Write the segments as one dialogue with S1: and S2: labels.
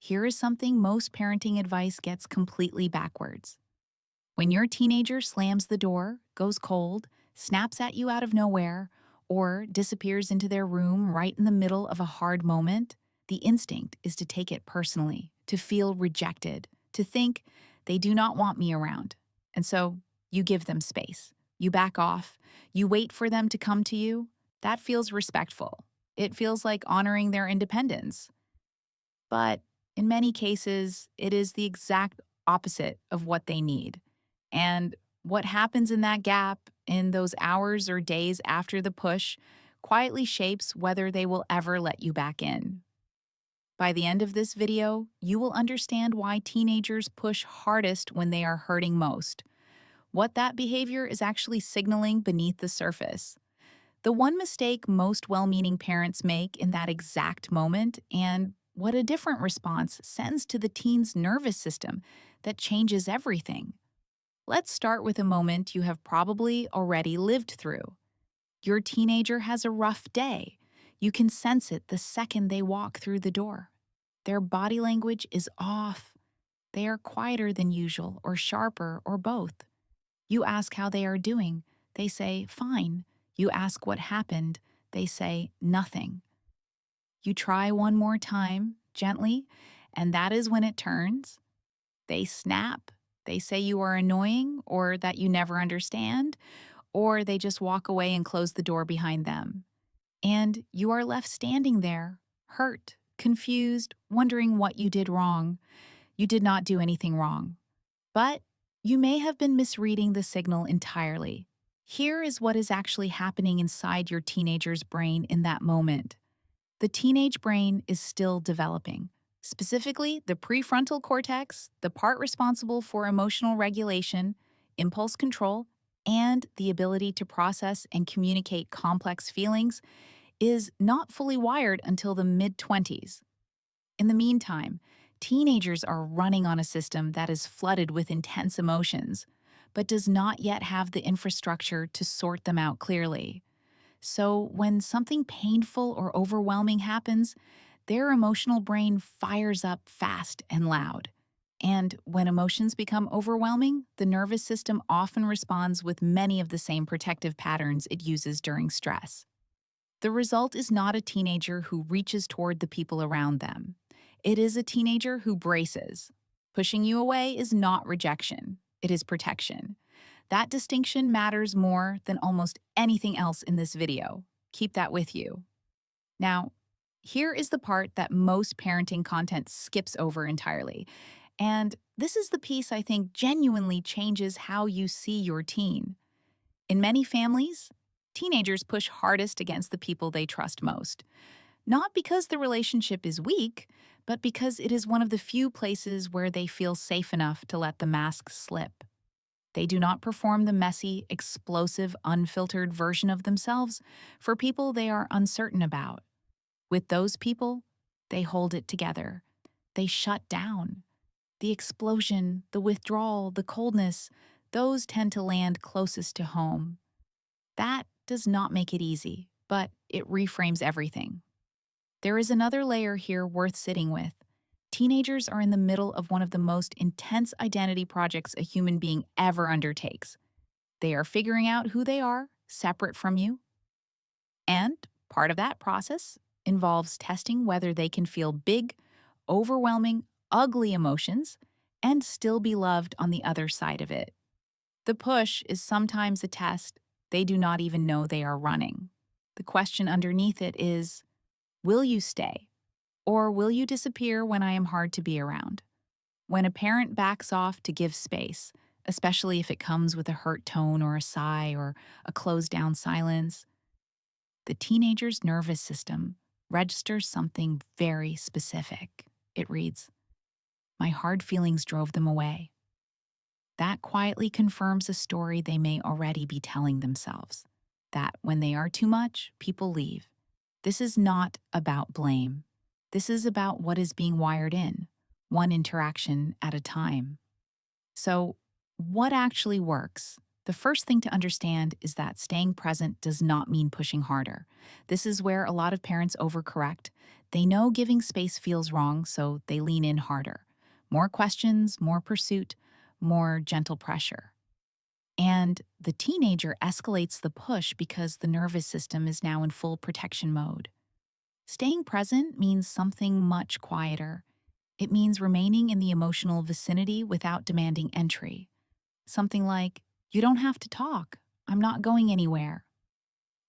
S1: Here is something most parenting advice gets completely backwards. When your teenager slams the door, goes cold, snaps at you out of nowhere, or disappears into their room right in the middle of a hard moment, the instinct is to take it personally, to feel rejected, to think they do not want me around. And so you give them space. You back off. You wait for them to come to you. That feels respectful. It feels like honoring their independence. But in many cases, it is the exact opposite of what they need. And what happens in that gap, in those hours or days after the push, quietly shapes whether they will ever let you back in. By the end of this video, you will understand why teenagers push hardest when they are hurting most, what that behavior is actually signaling beneath the surface, the one mistake most well meaning parents make in that exact moment, and what a different response sends to the teen's nervous system that changes everything. Let's start with a moment you have probably already lived through. Your teenager has a rough day. You can sense it the second they walk through the door. Their body language is off. They are quieter than usual, or sharper, or both. You ask how they are doing. They say, fine. You ask what happened. They say, nothing. You try one more time, gently, and that is when it turns. They snap. They say you are annoying or that you never understand, or they just walk away and close the door behind them. And you are left standing there, hurt, confused, wondering what you did wrong. You did not do anything wrong. But you may have been misreading the signal entirely. Here is what is actually happening inside your teenager's brain in that moment. The teenage brain is still developing. Specifically, the prefrontal cortex, the part responsible for emotional regulation, impulse control, and the ability to process and communicate complex feelings, is not fully wired until the mid-20s. In the meantime, teenagers are running on a system that is flooded with intense emotions, but does not yet have the infrastructure to sort them out clearly. So, when something painful or overwhelming happens, their emotional brain fires up fast and loud. And when emotions become overwhelming, the nervous system often responds with many of the same protective patterns it uses during stress. The result is not a teenager who reaches toward the people around them. It is a teenager who braces. Pushing you away is not rejection, it is protection. That distinction matters more than almost anything else in this video. Keep that with you. Now, here is the part that most parenting content skips over entirely. And this is the piece I think genuinely changes how you see your teen. In many families, teenagers push hardest against the people they trust most. Not because the relationship is weak, but because it is one of the few places where they feel safe enough to let the mask slip. They do not perform the messy, explosive, unfiltered version of themselves for people they are uncertain about. With those people, they hold it together. They shut down. The explosion, the withdrawal, the coldness, those tend to land closest to home. That does not make it easy, but it reframes everything. There is another layer here worth sitting with. Teenagers are in the middle of one of the most intense identity projects a human being ever undertakes. They are figuring out who they are, separate from you. And part of that process involves testing whether they can feel big, overwhelming, ugly emotions and still be loved on the other side of it. The push is sometimes a test they do not even know they are running. The question underneath it is, will you stay? Or will you disappear when I am hard to be around? When a parent backs off to give space, especially if it comes with a hurt tone or a sigh or a closed down silence, the teenager's nervous system registers something very specific. It reads, my hard feelings drove them away. That quietly confirms a story they may already be telling themselves, that when they are too much, people leave. This is not about blame. This is about what is being wired in, one interaction at a time. So, what actually works? The first thing to understand is that staying present does not mean pushing harder. This is where a lot of parents overcorrect. They know giving space feels wrong, so they lean in harder. More questions, more pursuit, more gentle pressure. And the teenager escalates the push because the nervous system is now in full protection mode. Staying present means something much quieter. It means remaining in the emotional vicinity without demanding entry. Something like, "You don't have to talk. I'm not going anywhere."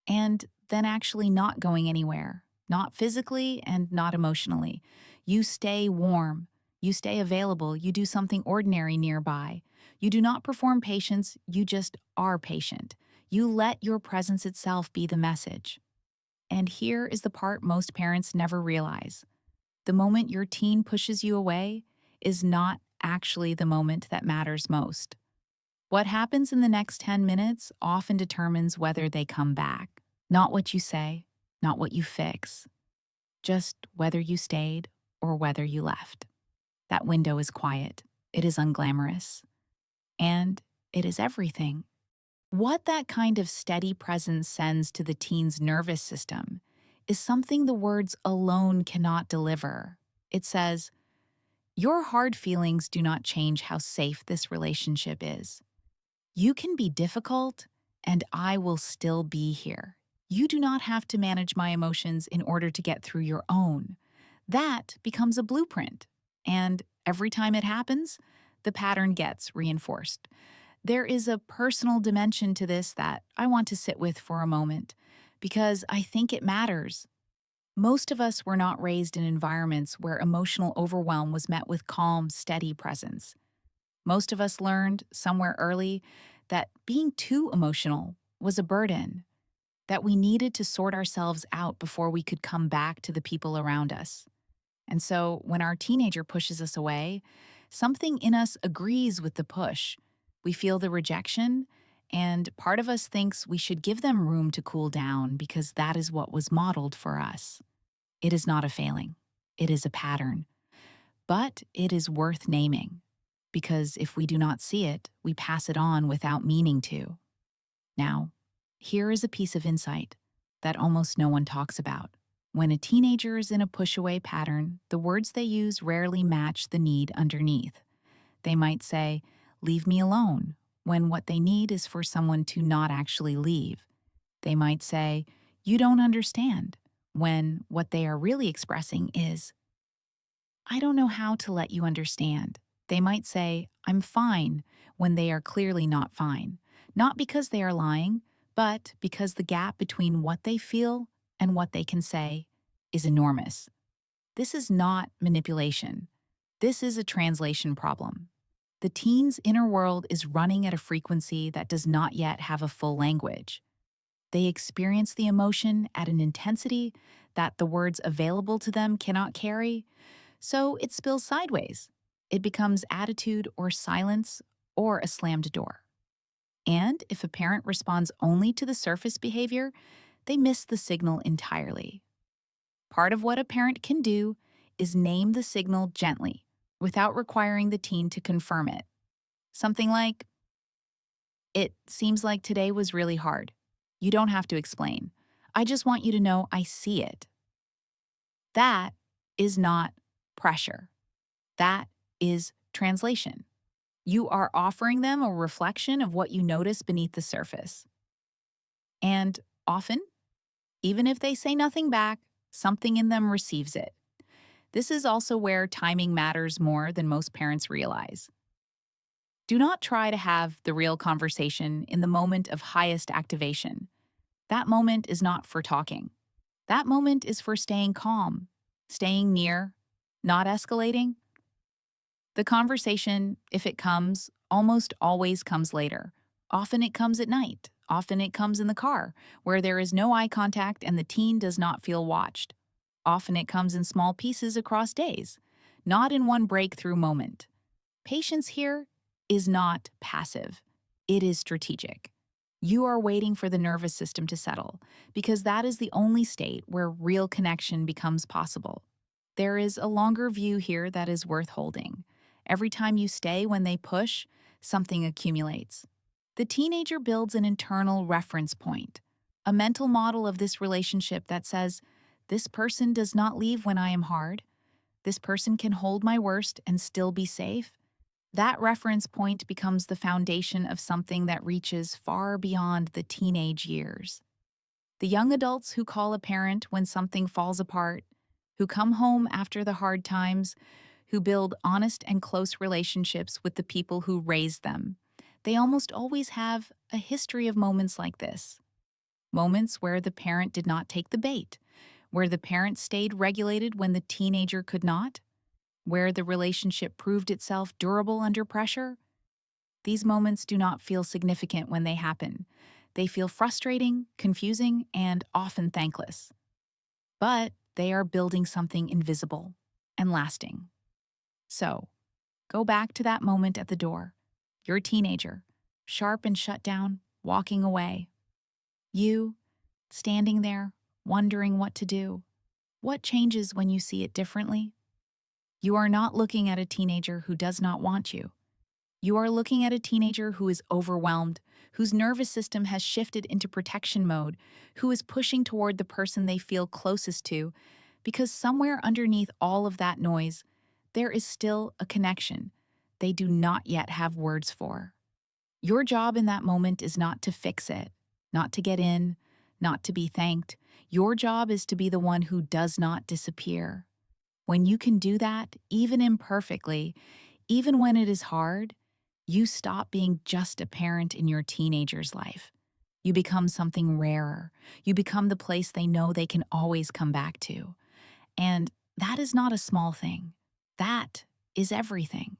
S1: And then actually not going anywhere, not physically and not emotionally. You stay warm. You stay available. You do something ordinary nearby. You do not perform patience. You just are patient. You let your presence itself be the message. And here is the part most parents never realize. The moment your teen pushes you away is not actually the moment that matters most. What happens in the next 10 minutes often determines whether they come back. Not what you say, not what you fix, just whether you stayed or whether you left. That window is quiet, it is unglamorous, and it is everything. What that kind of steady presence sends to the teen's nervous system is something the words alone cannot deliver. It says, "Your hard feelings do not change how safe this relationship is. You can be difficult, and I will still be here. You do not have to manage my emotions in order to get through your own." That becomes a blueprint. And every time it happens, the pattern gets reinforced. There is a personal dimension to this that I want to sit with for a moment, because I think it matters. Most of us were not raised in environments where emotional overwhelm was met with calm, steady presence. Most of us learned somewhere early that being too emotional was a burden, that we needed to sort ourselves out before we could come back to the people around us. And so when our teenager pushes us away, something in us agrees with the push. We feel the rejection, and part of us thinks we should give them room to cool down because that is what was modeled for us. It is not a failing, it is a pattern. But it is worth naming, because if we do not see it, we pass it on without meaning to. Now, here is a piece of insight that almost no one talks about. When a teenager is in a push-away pattern, the words they use rarely match the need underneath. They might say, "Leave me alone," when what they need is for someone to not actually leave. They might say, "You don't understand," when what they are really expressing is, "I don't know how to let you understand." They might say, "I'm fine," when they are clearly not fine. Not because they are lying, but because the gap between what they feel and what they can say is enormous. This is not manipulation. This is a translation problem. The teen's inner world is running at a frequency that does not yet have a full language. They experience the emotion at an intensity that the words available to them cannot carry, so it spills sideways. It becomes attitude or silence or a slammed door. And if a parent responds only to the surface behavior, they miss the signal entirely. Part of what a parent can do is name the signal gently, without requiring the teen to confirm it. Something like, "It seems like today was really hard. You don't have to explain. I just want you to know I see it." That is not pressure. That is translation. You are offering them a reflection of what you notice beneath the surface. And often, even if they say nothing back, something in them receives it. This is also where timing matters more than most parents realize. Do not try to have the real conversation in the moment of highest activation. That moment is not for talking. That moment is for staying calm, staying near, not escalating. The conversation, if it comes, almost always comes later. Often it comes at night. Often it comes in the car, where there is no eye contact and the teen does not feel watched. Often it comes in small pieces across days, not in one breakthrough moment. Patience here is not passive. It is strategic. You are waiting for the nervous system to settle, because that is the only state where real connection becomes possible. There is a longer view here that is worth holding. Every time you stay when they push, something accumulates. The teenager builds an internal reference point, a mental model of this relationship that says, this person does not leave when I am hard. This person can hold my worst and still be safe. That reference point becomes the foundation of something that reaches far beyond the teenage years. The young adults who call a parent when something falls apart, who come home after the hard times, who build honest and close relationships with the people who raised them. They almost always have a history of moments like this. Moments where the parent did not take the bait, where the parent stayed regulated when the teenager could not, where the relationship proved itself durable under pressure. These moments do not feel significant when they happen. They feel frustrating, confusing, and often thankless. But they are building something invisible and lasting. So, go back to that moment at the door. Your teenager, sharp and shut down, walking away. You, standing there, wondering what to do. What changes when you see it differently? You are not looking at a teenager who does not want you. You are looking at a teenager who is overwhelmed, whose nervous system has shifted into protection mode, who is pushing toward the person they feel closest to, because somewhere underneath all of that noise, there is still a connection they do not yet have words for. Your job in that moment is not to fix it, not to get in, not to be thanked. Your job is to be the one who does not disappear. When you can do that, even imperfectly, even when it is hard, you stop being just a parent in your teenager's life. You become something rarer. You become the place they know they can always come back to. And that is not a small thing. That is everything.